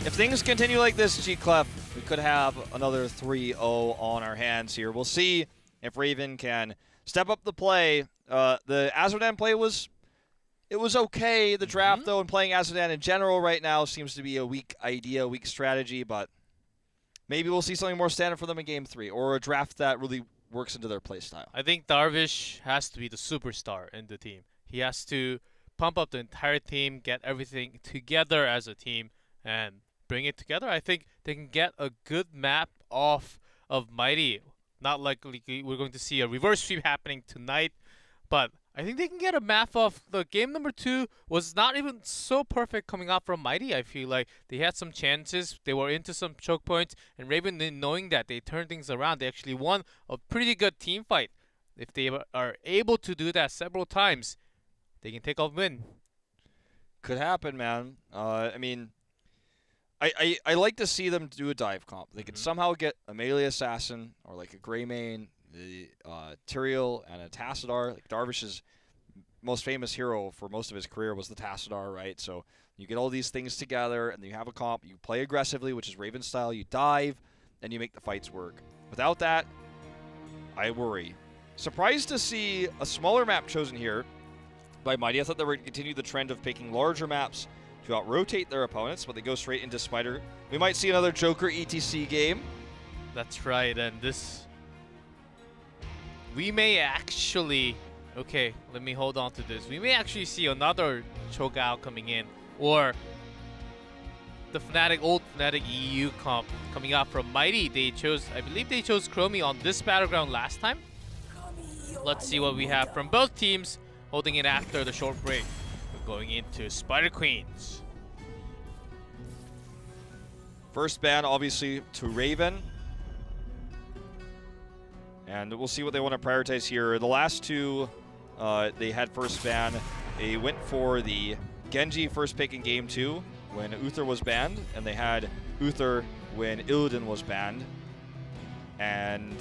If things continue like this, G-Clef, we could have another 3-0 on our hands here. We'll see if Raven can step up the play. The Azmodan play was okay. The draft, though, and playing Azmodan in general right now seems to be a weak idea, weak strategy, but maybe we'll see something more standard for them in Game 3, or a draft that really works into their play style. I think Darvish has to be the superstar in the team. He has to pump up the entire team, get everything together as a team, and bring it together. I think they can get a good map off of Mighty. Not likely we're going to see a reverse sweep happening tonight, but I think they can get a map off. The game number 2 was not even so perfect coming out from Mighty. I feel like they had some chances. They were into some choke points, and Raven, knowing that, they turned things around. They actually won a pretty good team fight. If they are able to do that several times, they can take off win. Could happen, man. I mean, I like to see them do a dive comp. They could somehow get a melee assassin or like a Greymane, the Tyrael, and a Tassadar. Like Darvish's most famous hero for most of his career was the Tassadar, right? So you get all these things together, and you have a comp. You play aggressively, which is Raven style. You dive, and you make the fights work. Without that, I worry. Surprised to see a smaller map chosen here by Mighty. I thought they were going to continue the trend of picking larger maps to out-rotate their opponents, but they go straight into Spider. We might see another Joker ETC game. That's right, and this... We may actually... Okay, let me hold on to this. We may actually see another Cho'Gao coming in, or the old Fnatic EU comp coming out from Mighty. They chose, I believe they chose Chromie on this battleground last time. Let's see what we have from both teams holding it after the short break. Going into Spider Queens. First ban, obviously, to Raven. And we'll see what they want to prioritize here. The last two, they had first ban. They went for the Genji first pick in Game 2 when Uther was banned, and they had Uther when Illidan was banned. And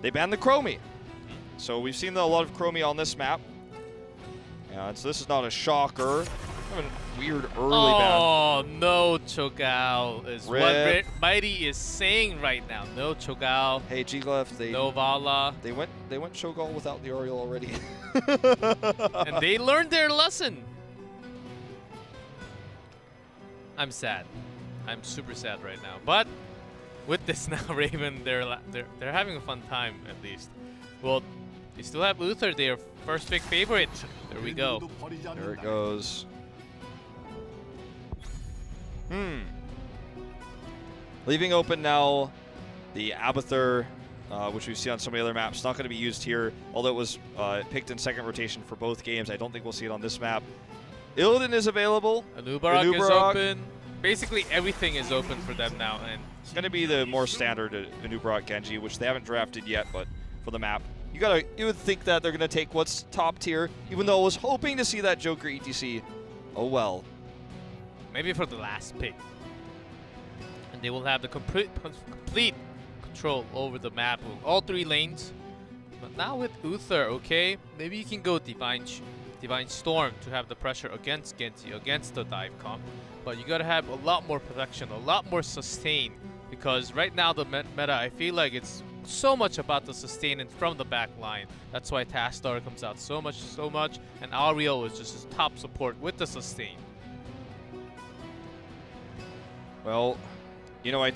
they banned the Chromie. So we've seen a lot of Chromie on this map. And so this is not a shocker. Kind of a weird early ban. Oh, no Cho'Gao is what Mighty is saying right now. No Cho'Gao. Hey, G-Clef, no Vala. They went Cho'Gao without the Oriole already. And they learned their lesson. I'm sad. I'm super sad right now. But with this now, Raven, they're having a fun time at least. Well, they still have Uther, their first big favorite. There we go. There it goes. Leaving open now the Abathur, which we see on some of the other maps. Not going to be used here, although it was picked in second rotation for both games. I don't think we'll see it on this map. Illidan is available. Anubarak is open. Basically everything is open for them now. And it's going to be the more standard Anubarak Genji, which they haven't drafted yet, but for the map. You would think that they're going to take what's top tier, even though I was hoping to see that Joker ETC. Oh well. Maybe for the last pick. And they will have the complete control over the map with all 3 lanes. But now with Uther, okay, maybe you can go Divine Storm to have the pressure against Genji, against the dive comp. But you gotta have a lot more protection, a lot more sustain. Because right now the meta, I feel like it's so much about the sustain from the back line. That's why Tassadar comes out so much, and Ariel is just his top support with the sustain. Well, you know, I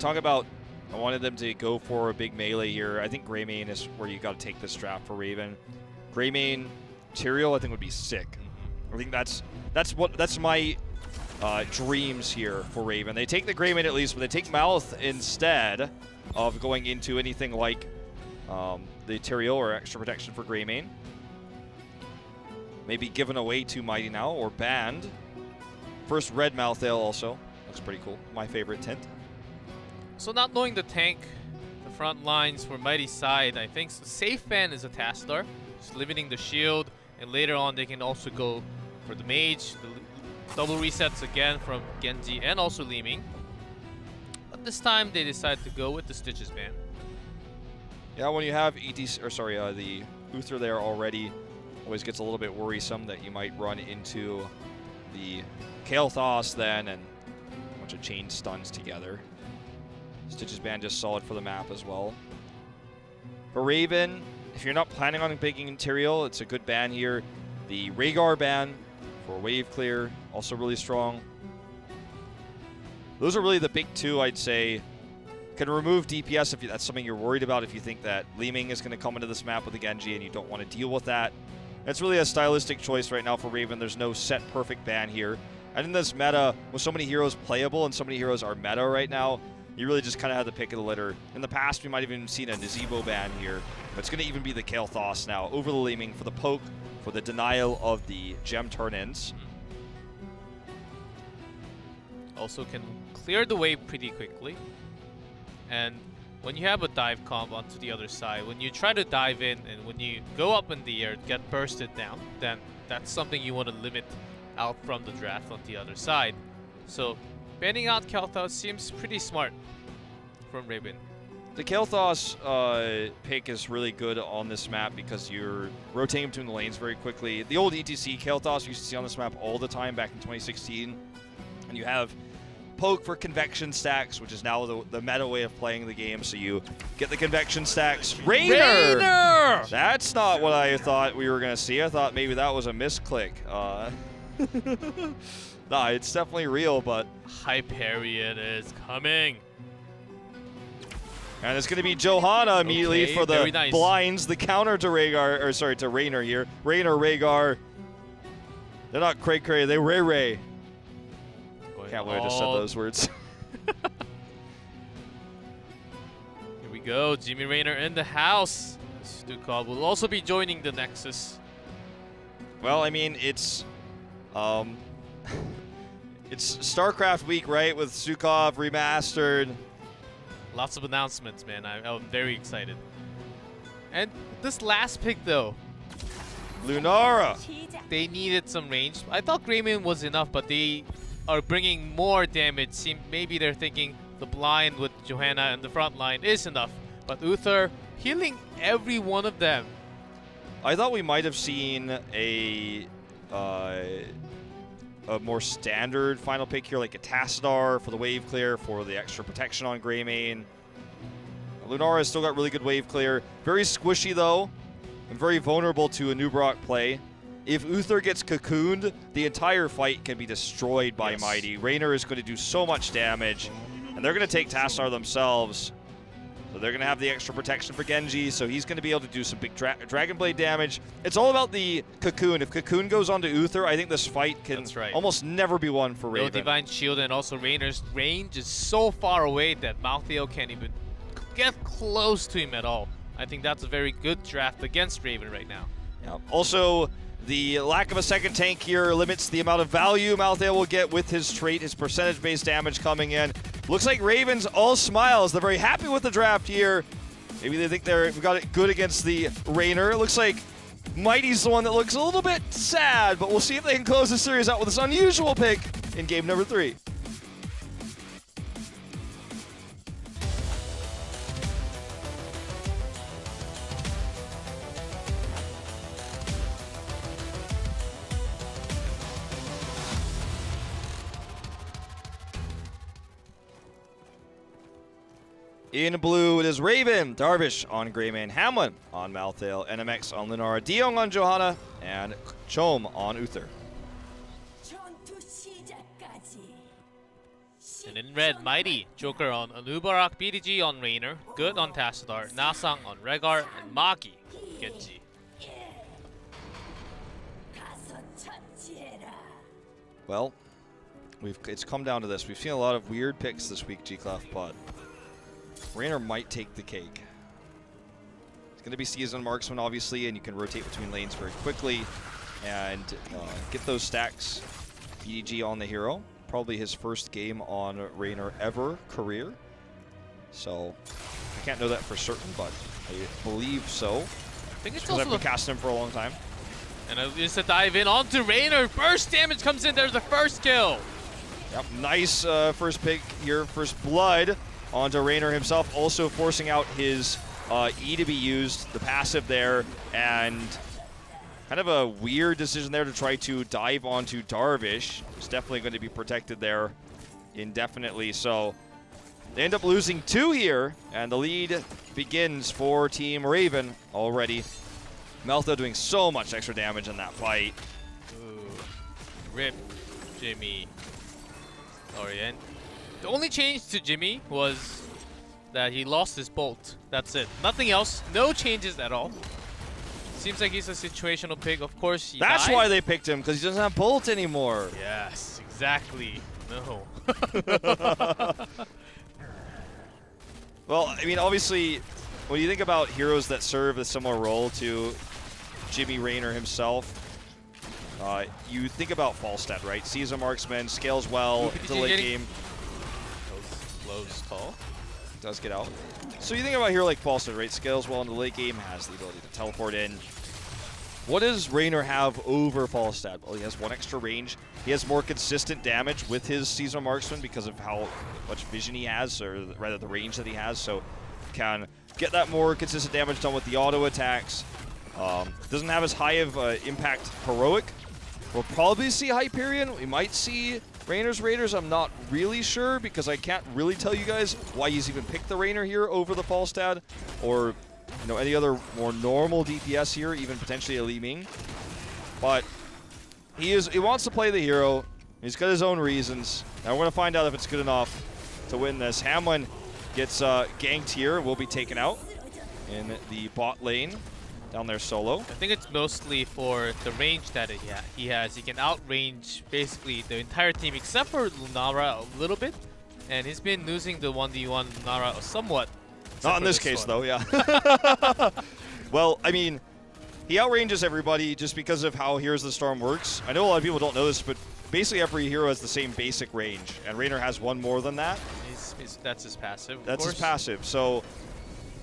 wanted them to go for a big melee here. I think Greymane is where you got to take this draft for Raven. Greymane, Tyrael, I think would be sick. I think that's my dreams here for Raven. They take the Greymane at least, but they take Mouth instead of going into anything like the Tyrael or extra protection for Greymane. Maybe given away to Mighty now or banned. First red Malthael also. Looks pretty cool. My favorite tint. So not knowing the tank, the front lines for Mighty's side, I think safe ban is a Tassadar. Just limiting the shield, and later on they can also go for the mage. The double resets again from Genji and also Li Ming. But this time they decide to go with the Stitches ban. Yeah, when you have the Uther there already, always gets a little bit worrisome that you might run into the Kael'thas then, and bunch of chain stuns together. Stitch's ban just solid for the map as well. For Raven, if you're not planning on picking Interior, it's a good ban here. The Rhaegar ban for wave clear, also really strong. Those are really the big two, I'd say. Can remove DPS if that's something you're worried about, if you think that Li Ming is going to come into this map with a Genji and you don't want to deal with that. That's really a stylistic choice right now for Raven. There's no set perfect ban here. And in this meta, with so many heroes playable and so many heroes are meta right now, you really just kind of have the pick of the litter. In the past, we might have even seen a Nazebo ban here. But it's going to even be the Kael'thas now over the Li Ming for the poke, for the denial of the gem turn-ins. Also can clear the wave pretty quickly. And when you have a dive comp onto the other side, when you try to dive in and when you go up in the air, get bursted down, then that's something you want to limit out from the draft on the other side. So banning out Kael'thas seems pretty smart from Raven. The Kael'thas pick is really good on this map because you're rotating between the lanes very quickly. The old ETC Kael'thas you used to see on this map all the time back in 2016. And you have poke for convection stacks, which is now the meta way of playing the game, so you get the convection stacks. Rainer! That's not what I thought we were going to see. I thought maybe that was a misclick. Nah, it's definitely real, but... Hyperion is coming. And it's going to be Johanna immediately for the nice blinds, the counter to Rhaegar, or sorry, to Rainer here. Rainer, Rhaegar. They're not cray-cray, they ray-ray. Can't believe I just said those words. Here we go, Jimmy Raynor in the house. Stukov will also be joining the Nexus. Well, I mean, it's it's StarCraft week, right? With Stukov remastered. Lots of announcements, man. I'm very excited. And this last pick, though. Lunara. They needed some range. I thought Greymane was enough, but they are bringing more damage. Maybe they're thinking the blind with Johanna and the front line is enough. But Uther healing every one of them. I thought we might have seen a more standard final pick here, like a Tassadar for the wave clear, for the extra protection on Greymane. Lunara has still got really good wave clear. Very squishy, though, and very vulnerable to a Nubrok play. If Uther gets cocooned, the entire fight can be destroyed by Mighty. Raynor is going to do so much damage, and they're going to take Tassadar themselves. So they're going to have the extra protection for Genji, so he's going to be able to do some big Dragon Blade damage. It's all about the cocoon. If cocoon goes onto Uther, I think this fight can almost never be won for Raven. No Divine Shield, and also Raynor's range is so far away that Malthael can't even get close to him at all. I think that's a very good draft against Raven right now. Yeah. Also, the lack of a second tank here limits the amount of value Malthael will get with his trait, his percentage-based damage coming in. Looks like Raven's all smiles. They're very happy with the draft here. Maybe they think we've got it good against the Raynor. It looks like Mighty's the one that looks a little bit sad, but we'll see if they can close the series out with this unusual pick in game number 3. In blue, it is Raven, Darvish on Greymane, Hamlin on Malthael, NMX on Lunara, Diong on Johanna, and Chom on Uther. And in red, Mighty, Joker on Anubarak, BDG on Raynor, Good on Tassadar, Nasang on Rhaegar, and Magi, Genji. Well, it's come down to this. We've seen a lot of weird picks this week, G-Clef, but Raynor might take the cake. It's going to be seasoned marksman, obviously, and you can rotate between lanes very quickly and get those stacks. BDG on the hero. Probably his first game on Raynor ever, career. So, I can't know that for certain, but I believe so. I think it's because also I've been casting him for a long time. And just a dive in onto Raynor. Burst damage comes in. There's the first kill. Yep, nice first pick here. First blood onto Raynor himself, also forcing out his E to be used, the passive there, and kind of a weird decision there to try to dive onto Darvish. It's definitely going to be protected there. indefinitely. So they end up losing 2 here, and the lead begins for Team Raven already. Maltho doing so much extra damage in that fight. Ooh. Rip Jimmy. Orient. The only change to Jimmy was that he lost his bolt. That's it. Nothing else. No changes at all. Seems like he's a situational pick. Of course, he That's died. why they picked him, because he doesn't have bolt anymore. Yes, exactly. No. Well, I mean, obviously, when you think about heroes that serve a similar role to Jimmy Raynor himself, you think about Falstad, right? Season marksman, scales well, the late game. Close call. Does get out. So you think about a hero like Falstad, right? Scales well in the late game, has the ability to teleport in. What does Raynor have over Falstad? Well, he has 1 extra range. He has more consistent damage with his seasonal marksman because of how much vision he has, or rather the range that he has. So can get that more consistent damage done with the auto attacks. Doesn't have as high of impact heroic. We'll probably see Hyperion. We might see Raynor's Raiders. I'm not really sure because I can't really tell you guys why he's even picked the Raynor here over the Falstad, or any other more normal DPS here, even potentially a Li Ming. But he wants to play the hero. He's got his own reasons. Now we're going to find out if it's good enough to win this. Hamlin gets ganked here, will be taken out in the bot lane. Down there solo. I think it's mostly for the range that he has. He can outrange basically the entire team except for Lunara a little bit. And he's been losing the 1v1 Lunara somewhat. Not in this case, though, yeah. Well, I mean, he outranges everybody just because of how Heroes of the Storm works. I know a lot of people don't know this, but basically every hero has the same basic range, and Raynor has 1 more than that. That's his passive, That's his passive, so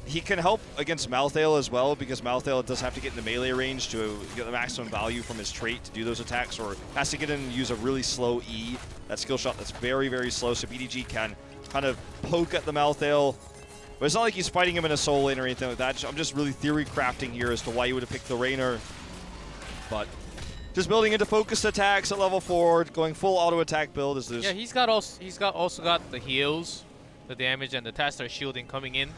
he can help against Malthael as well, because Malthael does have to get into melee range to get the maximum value from his trait to do those attacks, or has to get in and use a really slow E, that skill shot that's very, very slow, so BDG can kind of poke at the Malthael. But it's not like he's fighting him in a soul lane or anything like that. I'm just really theory crafting here as to why you would have picked the Raynor. But just building into focused attacks at level 4, going full auto attack build. Yeah, he's also got the heals, the damage, and the Tastar shielding coming in.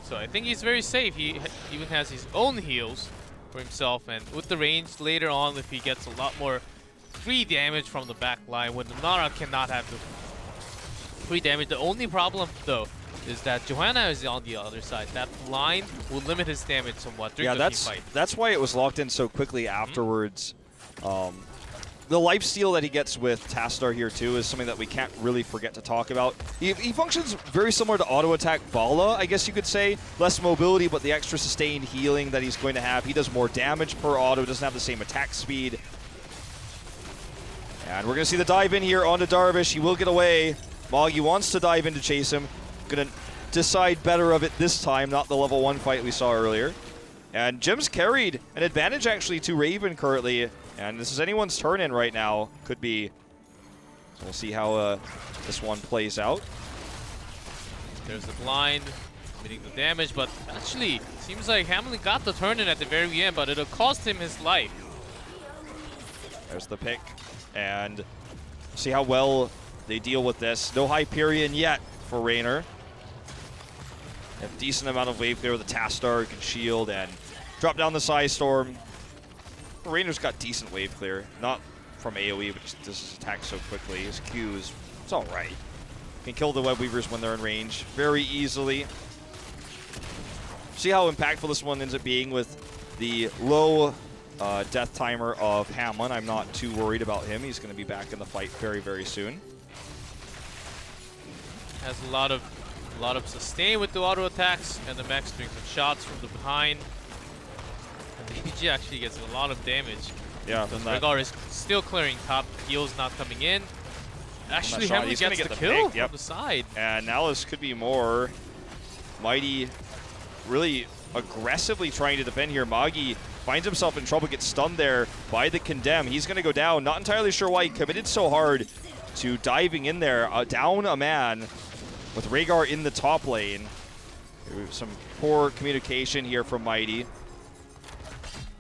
So I think he's very safe. He even has his own heals for himself, and with the range later on, if he gets a lot more free damage from the back line, when the Nara cannot have the free damage. The only problem, though, is that Johanna is on the other side. That line will limit his damage somewhat during the team fight. That's why it was locked in so quickly afterwards. The lifesteal that he gets with Tastar here too is something that we can't really forget to talk about. He functions very similar to auto attack Vala, I guess you could say. Less mobility, but the extra sustained healing that he's going to have. He does more damage per auto, doesn't have the same attack speed. And we're going to see the dive in here onto Darvish. He will get away. Moggy wants to dive in to chase him. Going to decide better of it this time, not the level 1 fight we saw earlier. And Jim's carried an advantage actually to Raven currently. And this is anyone's turn in right now. Could be. So we'll see how this one plays out. There's the blind, limiting the damage, but actually, seems like Hamlin got the turn in at the very end, but it'll cost him his life. There's the pick. And see how well they deal with this. No Hyperion yet for Raynor. A decent amount of wave clear with the Tastar, can shield and drop down the Psy Storm. Raynor's got decent wave clear, not from AoE, but just does his attack so quickly. His Q's, it's all right. Can kill the Web Weavers when they're in range very easily. See how impactful this one ends up being with the low death timer of Hamlin. I'm not too worried about him. He's going to be back in the fight very, very soon. Has a lot of sustain with the auto attacks, and the Max doing some shots from the behind. And the EG actually gets a lot of damage. Yeah, Rhaegar is still clearing top, heals not coming in. Actually, Hamlin gets the kill from the side. And now this could be more. Mighty really aggressively trying to defend here. Moggy finds himself in trouble, gets stunned there by the Condemn. He's going to go down. Not entirely sure why he committed so hard to diving in there, down a man with Rhaegar in the top lane. Some poor communication here from Mighty.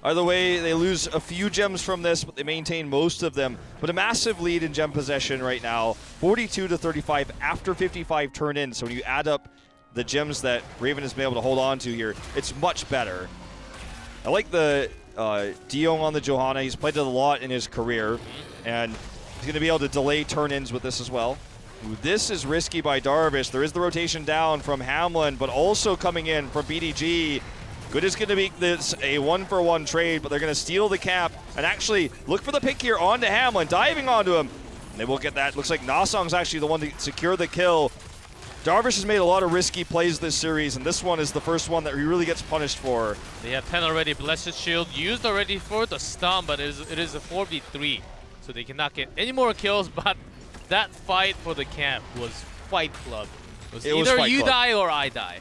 Either way, they lose a few gems from this, but they maintain most of them. But a massive lead in gem possession right now, 42-35 after 55 turn-ins. So when you add up the gems that Raven has been able to hold on to here, it's much better. I like the Diong on the Johanna. He's played it a lot in his career, and he's going to be able to delay turn-ins with this as well. Ooh, this is risky by Darvish. There is the rotation down from Hamlin, but also coming in from BDG. Good is going to make this a one-for-one trade, but they're going to steal the cap and actually look for the pick here onto Hamlin, diving onto him. And they will get that. Looks like Nasong's actually the one to secure the kill. Darvish has made a lot of risky plays this series, and this one is the first one that he really gets punished for. They have 10 already. Blessed Shield used already for the stun, but it is a 4v3, so they cannot get any more kills. But that fight for the camp was Fight Club. It was either you die or I die.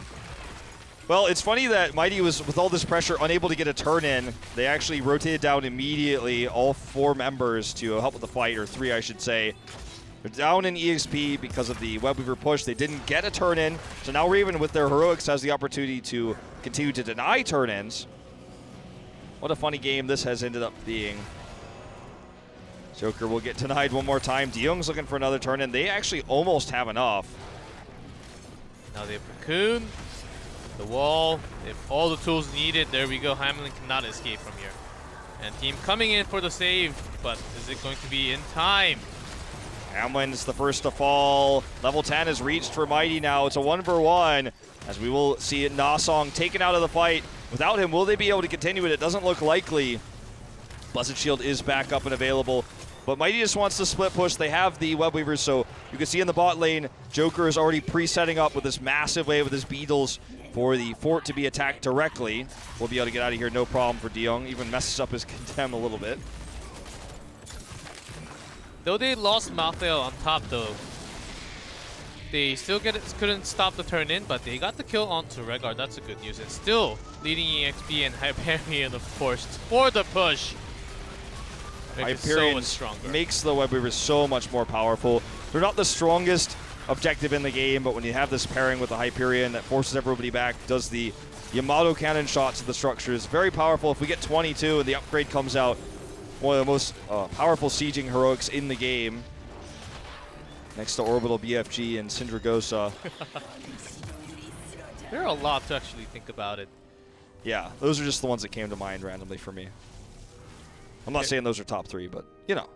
Well, it's funny that Mighty was, with all this pressure, unable to get a turn in. They actually rotated down immediately, all 4 members to help with the fight, or 3, I should say. They're down in EXP because of the Webweaver push. They didn't get a turn in, so now Raven, with their heroics, has the opportunity to continue to deny turn ins. What a funny game this has ended up being. Joker will get denied one more time. Deyoung's looking for another turn in. They actually almost have enough. Now they have Raccoon. The wall, they have all the tools needed. There we go. Hamlin cannot escape from here. And team coming in for the save, but is it going to be in time? Hamlin's the first to fall. Level 10 is reached for Mighty now. It's a 1-for-1, as we will see Nasong taken out of the fight. Without him, will they be able to continue it? It doesn't look likely. Blessed Shield is back up and available. But Mighty just wants to split push. They have the Webweavers, so you can see in the bot lane, Joker is already pre-setting up with this massive wave with his Beetles for the fort to be attacked directly. We'll be able to get out of here, no problem for Diong. Even messes up his Condemn a little bit. Though they lost Malthael on top though, they still couldn't stop the turn in, but they got the kill onto Regard. That's a good news. And still leading EXP and Hyperion, of course, for the push. Hyperion so much stronger. Makes the Webweavers so much more powerful. They're not the strongest objective in the game, but when you have this pairing with the Hyperion that forces everybody back, does the Yamato cannon shots to the structures, very powerful. If we get 22 and the upgrade comes out, one of the most powerful sieging heroics in the game, next to Orbital, BFG, and Syndragosa. There are a lot to actually think about it. Yeah, those are just the ones that came to mind randomly for me. I'm not saying those are top 3, but you know.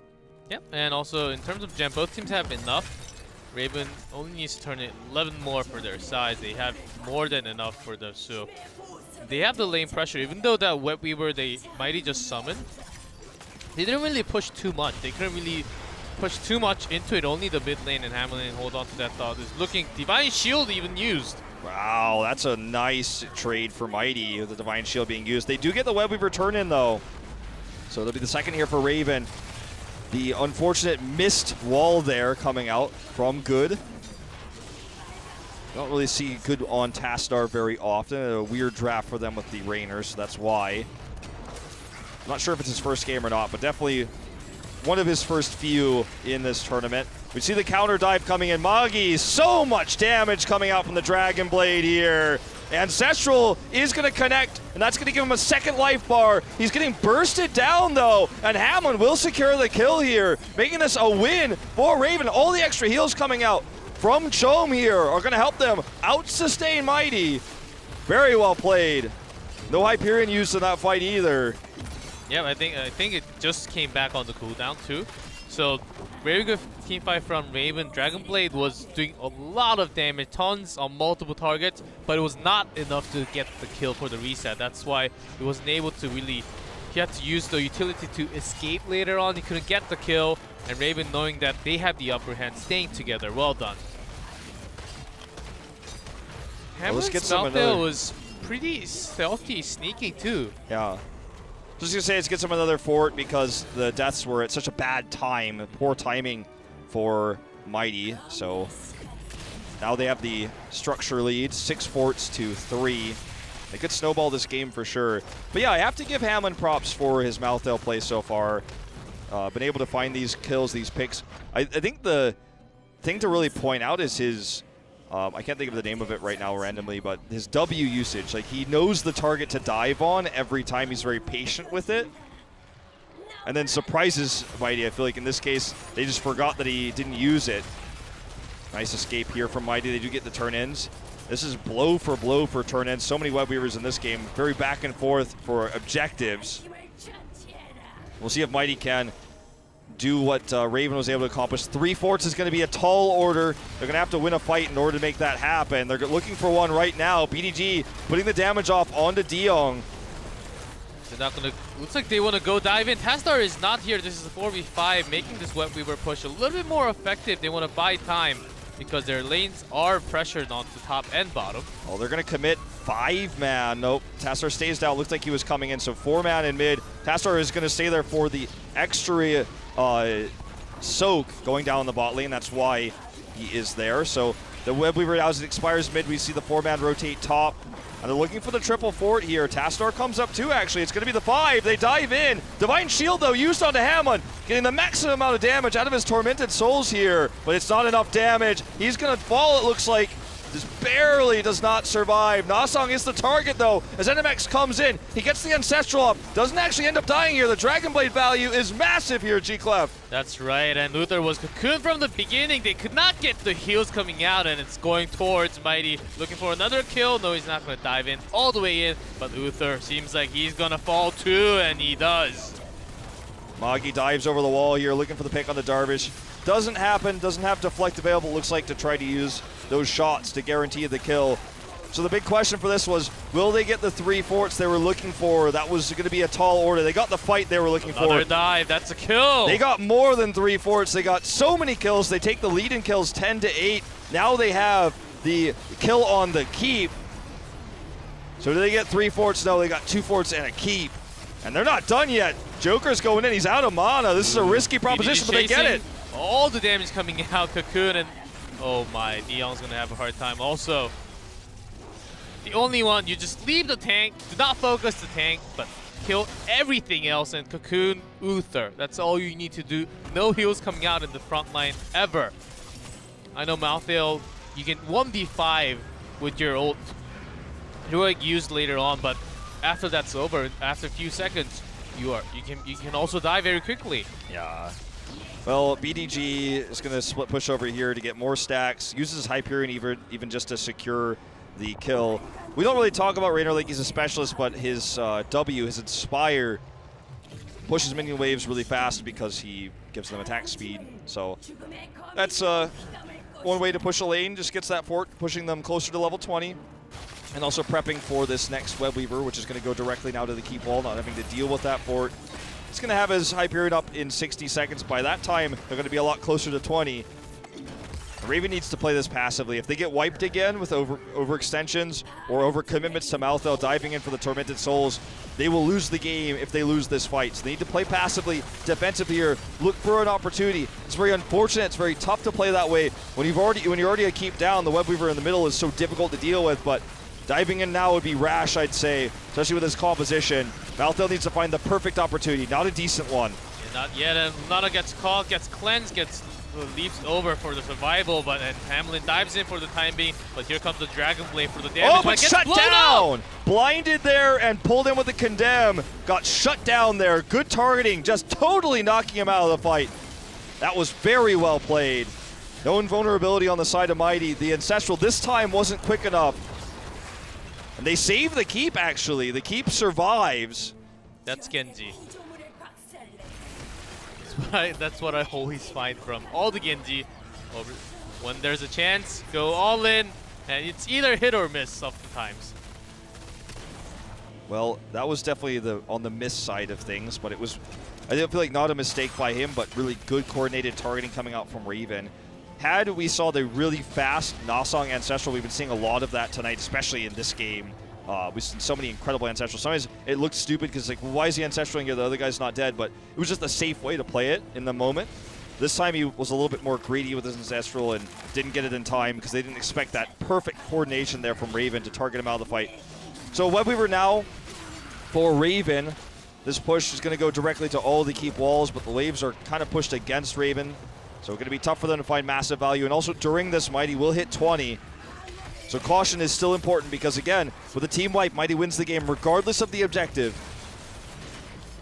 Yep, and also in terms of gem, both teams have enough. Raven only needs to turn it 11 more for their size. They have more than enough for them, so they have the lane pressure. Even though that Webweaver they Mighty just summoned, they didn't really push too much. They couldn't really push too much into it. Only the mid lane and Hamlin hold on to that thought. Is looking Divine Shield even used. Wow, that's a nice trade for Mighty with the Divine Shield being used. They do get the Webweaver turn in though, so it'll be the second here for Raven. The unfortunate missed wall there coming out from Good. Don't really see Good on Tastar very often. A weird draft for them with the Rainers, so that's why. I'm not sure if it's his first game or not, but definitely one of his first few in this tournament. We see the counter dive coming in. Magi, so much damage coming out from the Dragon Blade here. Ancestral is going to connect, and that's going to give him a second life bar. He's getting bursted down, though, and Hamlin will secure the kill here, making this a win for Raven. All the extra heals coming out from Chom here are going to help them out-sustain Mighty. Very well played. No Hyperion used in that fight either. Yeah, I think it just came back on the cooldown, too. So, very good teamfight from Raven. Dragon Blade was doing a lot of damage, tons on multiple targets, but it was not enough to get the kill for the reset. That's why he wasn't able to really... He had to use the utility to escape later on. He couldn't get the kill, and Raven, knowing that they had the upper hand, staying together. Well done. Hamlin's Malthael was pretty stealthy, sneaky too. Yeah. Just gonna say, let's get some another fort because the deaths were at such a bad time, poor timing for Mighty. So now they have the structure lead, 6 forts to 3. They could snowball this game for sure. But yeah, I have to give Hamlin props for his Malthael play so far. Been able to find these kills, these picks. I think the thing to really point out is his I can't think of the name of it right now randomly, but his W usage, like he knows the target to dive on every time. He's very patient with it. And then surprises Mighty. I feel like in this case, they just forgot that he didn't use it. Nice escape here from Mighty. They do get the turn-ins. This is blow for turn-ins. So many web weavers in this game. Very back and forth for objectives. We'll see if Mighty can do what Raven was able to accomplish. 3 forts is going to be a tall order. They're going to have to win a fight in order to make that happen. They're looking for one right now. BDG putting the damage off onto Diong. They're not going to... Looks like they want to go dive in. Tastar is not here. This is a 4v5, making this web weaver push a little bit more effective. They want to buy time because their lanes are pressured onto top and bottom. Oh, they're going to commit 5-man. Nope. Tastar stays down. Looks like he was coming in. So 4-man in mid. Tastar is going to stay there for the extra soak going down the bot lane. That's why he is there. So the web weaver, as it expires mid, we see the 4-man rotate top. And they're looking for the triple fort here. Tastar comes up too, actually. It's going to be the 5. They dive in. Divine Shield, though, used onto Hamlin, getting the maximum amount of damage out of his Tormented Souls here. But it's not enough damage. He's going to fall, it looks like. Just barely does not survive. Nasong is the target, though, as NMX comes in. He gets the Ancestral up. Doesn't actually end up dying here. The Dragon Blade value is massive here, G-Clef. That's right, and Luther was cocooned from the beginning. They could not get the heals coming out, and it's going towards Mighty. Looking for another kill. No, he's not going to dive in all the way in, but Luther seems like he's going to fall too, and he does. Magi dives over the wall here, looking for the pick on the Darvish. Doesn't happen, doesn't have deflect available, looks like, to try to use those shots to guarantee the kill. So the big question for this was, will they get the 3 forts they were looking for? That was going to be a tall order. They got the fight they were looking for. Another dive, that's a kill. They got more than 3 forts. They got so many kills. They take the lead in kills 10-8. Now they have the kill on the keep. So do they get 3 forts? No, they got 2 forts and a keep. And they're not done yet. Joker's going in. He's out of mana. This is a risky proposition, but they get it. All the damage coming out. Cocoon and... Oh my, Diong's going to have a hard time. Also, the only one, you just leave the tank. Do not focus the tank, but kill everything else. And Cocoon, Uther. That's all you need to do. No heals coming out in the front line ever. I know Malthael, you can 1v5 with your ult. Heroic used later on, but after that's over, after a few seconds, you can also die very quickly. Yeah. Well, BDG is going to split push over here to get more stacks. Uses Hyperion even just to secure the kill. We don't really talk about Raynor like he's a specialist, but his W, his Inspire, pushes minion waves really fast because he gives them attack speed. So that's one way to push a lane. Just gets that fort, pushing them closer to level 20. And also prepping for this next web weaver, which is going to go directly now to the keep wall, not having to deal with that fort. He's going to have his Hyperion up in 60 seconds. By that time, they're going to be a lot closer to 20. Raven needs to play this passively. If they get wiped again with overextensions or overcommitments to Malthael diving in for the Tormented Souls, they will lose the game if they lose this fight. So they need to play passively, defensively here, look for an opportunity. It's very unfortunate. It's very tough to play that way. When you're already a keep down, the web weaver in the middle is so difficult to deal with, but diving in now would be rash, I'd say, especially with his composition. Malthael needs to find the perfect opportunity, not a decent one. Yeah, not yet, and Nana gets caught, gets cleansed, leaps over for the survival, but and Hamlin dives in for the time being, but here comes the Dragon Blade for the damage. Oh, but shut down! Blinded there and pulled in with the Condemn. Got shut down there. Good targeting, just totally knocking him out of the fight. That was very well played. No invulnerability on the side of Mighty. The Ancestral this time wasn't quick enough. And they save the keep, actually. The keep survives. That's Genji. That's what I always find from all the Genji. When there's a chance, go all in, and it's either hit or miss oftentimes. Well, that was definitely on the miss side of things, but it was, I feel like not a mistake by him, but really good coordinated targeting coming out from Raven. Had we saw the really fast Nasong Ancestral, we've been seeing a lot of that tonight, especially in this game. We've seen so many incredible Ancestrals. Sometimes it looked stupid because, like, well, why is he Ancestraling here? The other guy's not dead, but it was just a safe way to play it in the moment. This time he was a little bit more greedy with his Ancestral and didn't get it in time because they didn't expect that perfect coordination there from Raven to target him out of the fight. So web weaver now for Raven. This push is going to go directly to all the keep walls, but the waves are kind of pushed against Raven. So it's going to be tough for them to find massive value. And also during this, Mighty will hit 20. So caution is still important because, again, with a team wipe, Mighty wins the game regardless of the objective.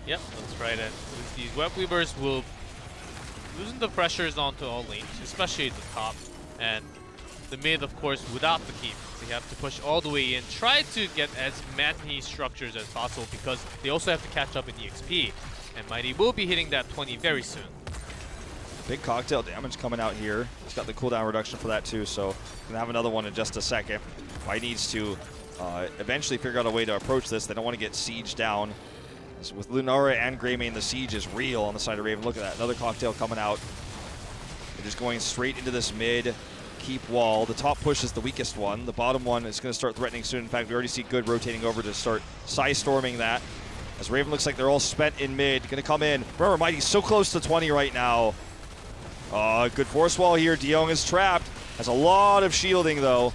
Yep, that's right. And with these Web Weavers will loosen the pressures onto all lanes, especially at the top. And the mid, of course, without the keep. So you have to push all the way in, try to get as many structures as possible because they also have to catch up in EXP. And Mighty will be hitting that 20 very soon. Big cocktail damage coming out here. He's got the cooldown reduction for that too, so gonna have another one in just a second. Mighty needs to eventually figure out a way to approach this. They don't want to get sieged down. So with Lunara and Greymane, the siege is real on the side of Raven. Look at that, another cocktail coming out. They're just going straight into this mid keep wall. The top push is the weakest one. The bottom one is gonna start threatening soon. In fact, we already see Good rotating over to start Psy-storming that. As Raven looks like they're all spent in mid, gonna come in. Remember, Mighty's so close to 20 right now. Good force wall here. De is trapped. Has a lot of shielding though.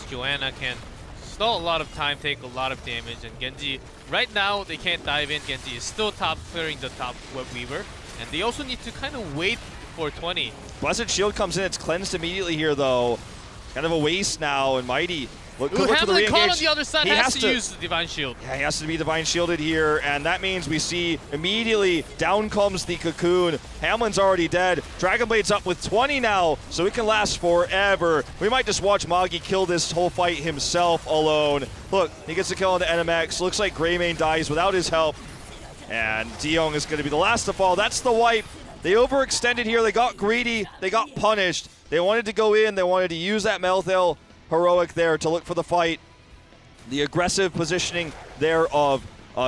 Joanna can stall a lot of time, take a lot of damage, and Genji, right now they can't dive in. Genji is still top clearing the top Web Weaver, and they also need to kind of wait for 20. Blessed Shield comes in, it's cleansed immediately here though. Kind of a waste now, and Mighty look for the re-engage. Caught on the other side, he has to use the Divine Shield. Yeah, he has to be Divine Shielded here, and that means we see immediately down comes the Cocoon. Hamlin's already dead. Dragon Blade's up with 20 now, so it can last forever. We might just watch Magi kill this whole fight himself alone. Look, he gets a kill on the NMX. Looks like Greymane dies without his help, and De is going to be the last to fall. That's the wipe. They overextended here. They got greedy. They got punished. They wanted to go in. They wanted to use that Melthel heroic there to look for the fight. The aggressive positioning there of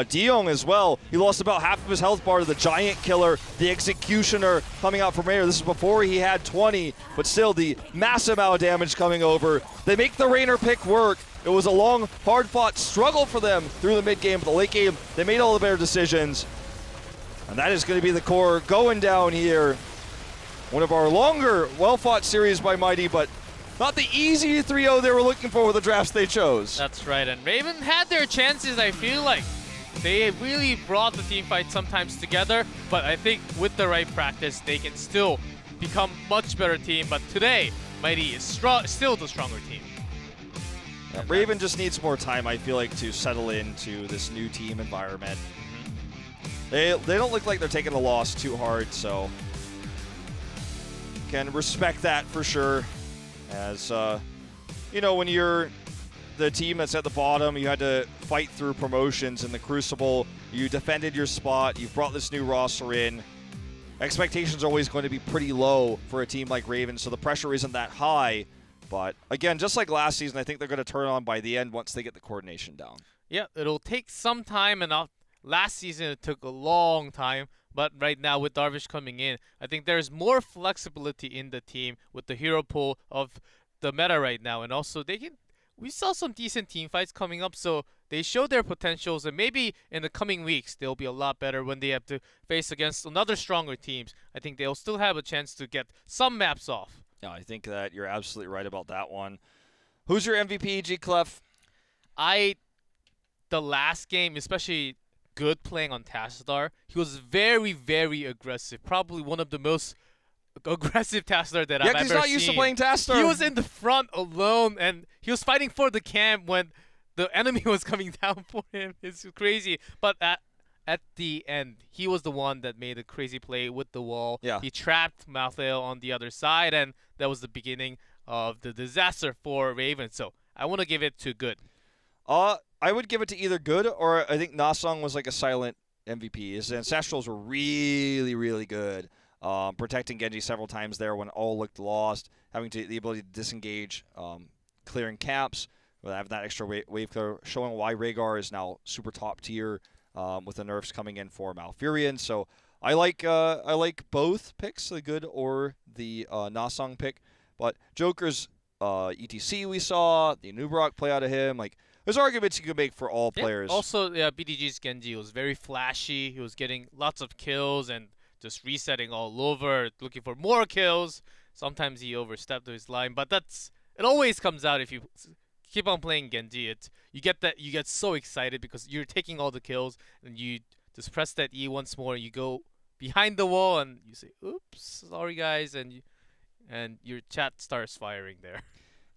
De as well. He lost about half of his health bar to the Giant Killer, the Executioner coming out from Rainer. This is before he had 20, but still the massive amount of damage coming over. They make the Rainer pick work. It was a long, hard-fought struggle for them through the mid-game, but the late game, they made all the better decisions. And that is going to be the core going down here. One of our longer, well-fought series by Mighty, but not the easy 3-0 they were looking for with the drafts they chose. That's right, and Raven had their chances, I feel like. They really brought the team fight sometimes together, but I think with the right practice, they can still become much better team. But today, Mighty is still the stronger team. Yeah, Raven just needs more time, I feel like, to settle into this new team environment. They don't look like they're taking a loss too hard, so can respect that for sure. As, you know, when you're the team that's at the bottom, you had to fight through promotions in the Crucible. You defended your spot. You've brought this new roster in. Expectations are always going to be pretty low for a team like Raven, so the pressure isn't that high. But, again, just like last season, I think they're going to turn on by the end once they get the coordination down. Yeah, it'll take some time, and last season it took a long time. But right now, with Darvish coming in, I think there's more flexibility in the team with the hero pool of the meta right now. And also, we saw some decent team fights coming up, so they show their potentials. And maybe in the coming weeks, they'll be a lot better when they have to face against another stronger teams. I think they'll still have a chance to get some maps off. Yeah, I think that you're absolutely right about that one. Who's your MVP, G. Clef? The last game, especially Good playing on Tassadar, he was very, very aggressive. Probably one of the most aggressive Tassadar that I've ever seen. Yeah, he's not used to playing Tassadar. He was in the front alone, and he was fighting for the camp when the enemy was coming down for him. It's crazy. But at the end, he was the one that made a crazy play with the wall. Yeah. He trapped Malthael on the other side, and that was the beginning of the disaster for Raven. So I want to give it to Good. I would give it to either Good or I think Nasong was like a silent MVP. His Ancestrals were really, really good. Protecting Genji several times there when all looked lost. Having the ability to disengage, clearing camps, having that extra wave clear, showing why Rhaegar is now super top tier with the nerfs coming in for Malfurion. So I like both picks, the Good or the Nasong pick. But Joker's ETC we saw, the Nubarak play out of him, like, there's arguments you could make for all players. Also, BDG's Genji was very flashy. He was getting lots of kills and just resetting all over, looking for more kills. Sometimes he overstepped his line, but it always comes out if you keep on playing Genji. You get so excited because you're taking all the kills, and you just press that E once more, and you go behind the wall, and you say, "Oops, sorry guys," and your chat starts firing there.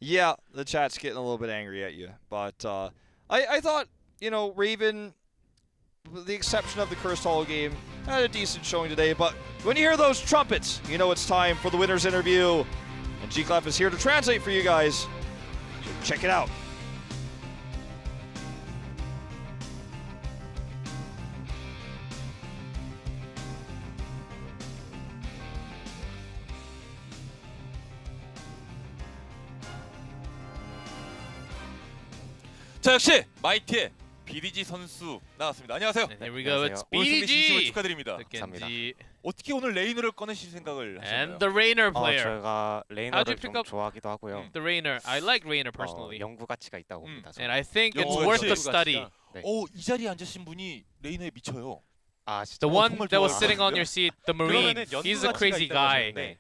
Yeah, the chat's getting a little bit angry at you. But I thought, Raven, with the exception of the Cursed Hollow game, had a decent showing today. But when you hear those trumpets, you know it's time for the winner's interview. And G-Clef is here to translate for you guys. So check it out. 자, 역시 마이티의 BDG 선수 나왔습니다. 안녕하세요. And here we go. It's 오승리 진심을 BDG. 축하드립니다. The Genji 어떻게 오늘 레이너를 꺼내실 생각을 하셨나요? and the Rainer player. 저희가 How'd you 레이너를 pick 좀 up 좋아하기도 하고요. The Rainer. I like Rainer personally. 연구 가치가 있다고 봅니다. And I think it's 연구 worth the 가치. study. 네. 이 자리에 앉으신 분이 레이너에 미쳐요. 아, 진짜 The one 정말 that was 좋아요. sitting on your seat, the Marine. 그러면은 연구 He's a 가치가 crazy 있다고 guy. 하셨는데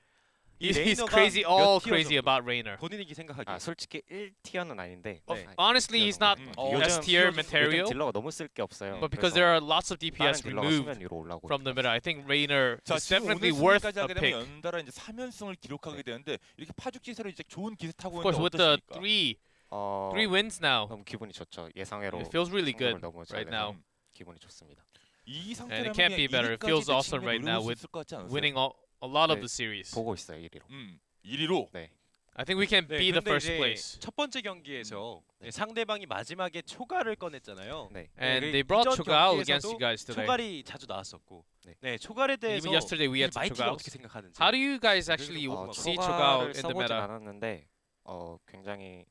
He's 레이너가 crazy, 몇 all 티어 crazy 정도? about Rainer. 본인이 생각하기에 솔직히 1티어는 아닌데 네. Honestly, he's not 요즘 S tier 요즘 material, 딜러가 너무 쓸 게 없어요. but because 그래서 there are lots of 다른 DPS 딜러가 removed 수면 위로 올라오고 from the 있어서. middle, I think Rainer 자, is 지금 definitely 오늘 worth 승리까지 a 하게 pick. 되면 연달아 이제 3연승을 기록하게 되는데 이렇게 파죽지세로 이제 좋은 기세 타고 Of course, 있는데 with the 어떠십니까? three wins now, 너무 기분이 좋죠. 예상외로 it feels really good 승부를 너무 right 잘해서 now. 기분이 좋습니다. 이 And 상태라면 it can't be better. It feels awesome right now with winning a lot of 네. the series. 보고 있어요, 1위로. 1위로. 네. I think we can 네, be the 근데 first 이제 place. 첫 번째 경기에서 상대방이 마지막에 초가를 꺼냈잖아요. 네. And 네, they brought 이전 Cho'Gao against 경기에서도 you guys today. 초갈이 자주 나왔었고, 네. 네, 초갈에 대해서 Even yesterday we had some 마이티가 Cho'Gaos. 어떻게 생각하는지. How do you guys actually see Cho'Gao 초가를 in the 써보진 meta? 않았는데 굉장히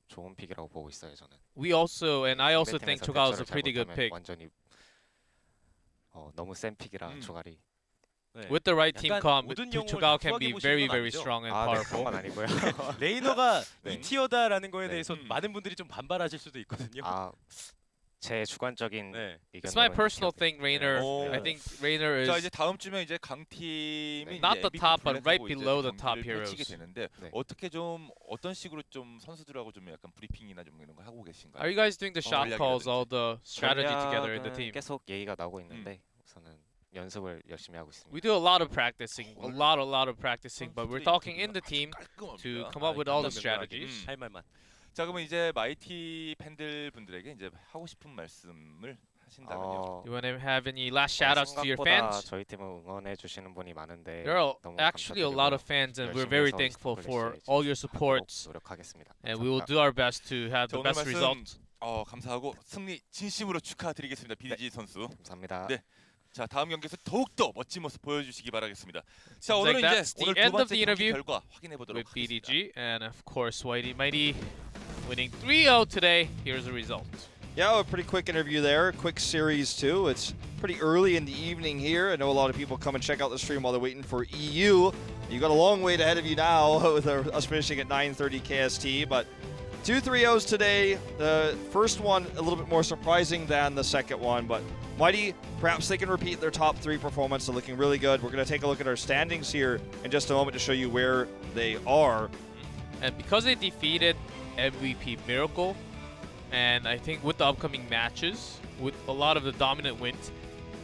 좋은 픽이라고 보고 있어요, 저는. We also, and I also think 상대팀에서 Cho'Gao is a 대처를 pretty good 잘못하면 pick. 완전히 너무 센 픽이라 초갈이. 네. With the right team 약간 comp, 모든 영웅을 Cho'Gao can 다 be 수학해 very, 보시는 건 very 아니죠? strong and 네, powerful. 그건 아니고요. 레이너가 네. 2티어다라는 거에 네. 대해서 많은 분들이 좀 반발하실 수도 있거든요. 제 주관적인 네. It's my 의견으로는 personal 이렇게 thing, Rainer. 오. I think Rainer 자, is 이제 다음 주면 이제 강팀이 Not 이제 the top, MVP but right 블랙하고 이제 below the top 경기를 펼치게 heroes. 되는데 네. 어떻게 좀 어떤 식으로 좀 선수들하고 좀 약간 브리핑이나 좀 이런 거 하고 계신가요? Are you guys doing the shot 전략이라든지. calls, all the strategy together in the 전략은 team? 계속 얘기가 나오고 있는데 우선은 연습을 열심히 하고 있습니다. We do a lot of practicing, a lot of practicing, but we're talking in the team to come up with all the strategies. 할 말만. 자, 그러면 이제 마이티 팬들 분들에게 이제 하고 싶은 말씀을 하신다면요. You want to have any last shout-outs to your 생각보다 fans? 저희 팀을 응원해 주시는 분이 많은데 There are 너무 actually a lot of fans, and we're very thankful for all your supports, 노력하겠습니다. and we will do our best to have 자, the 오늘 best 말씀 result. 감사하고 승리 진심으로 축하드리겠습니다. BDG 선수. 감사합니다. 네. 자, 다음 경기에서 더욱더 멋진 모습 보여주시기 바라겠습니다. 자, Seems 오늘은 like 이제 that's the 오늘 두 end of 번째 the 경기 interview 결과 확인해 보도록 with 하겠습니다. BDG, and of course, Whitey Mighty winning 3-0 today. Here's the result. Yeah, a pretty quick interview there. Quick series, too. It's pretty early in the evening here. I know a lot of people come and check out the stream while they're waiting for EU. You got a long wait ahead of you now with us finishing at 9:30 KST, but 2 3-0s today. The first one a little bit more surprising than the second one, but Mighty, perhaps they can repeat their top 3 performance. They're looking really good. We're going to take a look at our standings here in just a moment to show you where they are. And because they defeated MVP Miracle, and I think with the upcoming matches, with a lot of the dominant wins,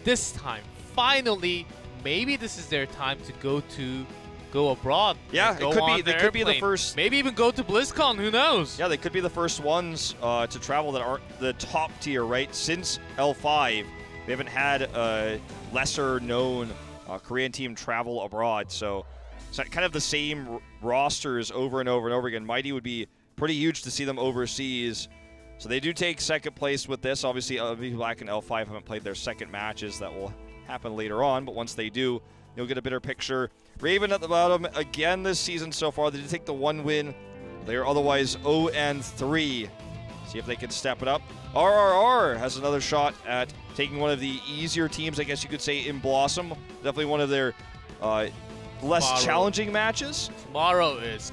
this time, finally, maybe this is their time to go abroad. Yeah, and it go could on be. They the could be the airplane. first. Maybe even go to BlizzCon. Who knows? Yeah, they could be the first ones to travel that aren't the top tier, right? Since L5, we haven't had a lesser-known Korean team travel abroad, so it's kind of the same rosters over and over and over again. Mighty would be pretty huge to see them overseas. So they do take second place with this. Obviously, LV Black and L5 haven't played their second matches. That will happen later on, but once they do, you'll get a better picture. Raven at the bottom again this season so far. They did take the 1 win. They are otherwise 0-3. See if they can step it up. RRR has another shot at taking one of the easier teams, I guess you could say, in Blossom. Definitely one of their less challenging matches. Tomorrow is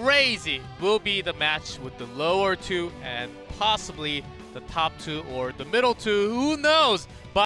crazy. Will be the match with the lower 2 and possibly the top 2 or the middle 2. Who knows? But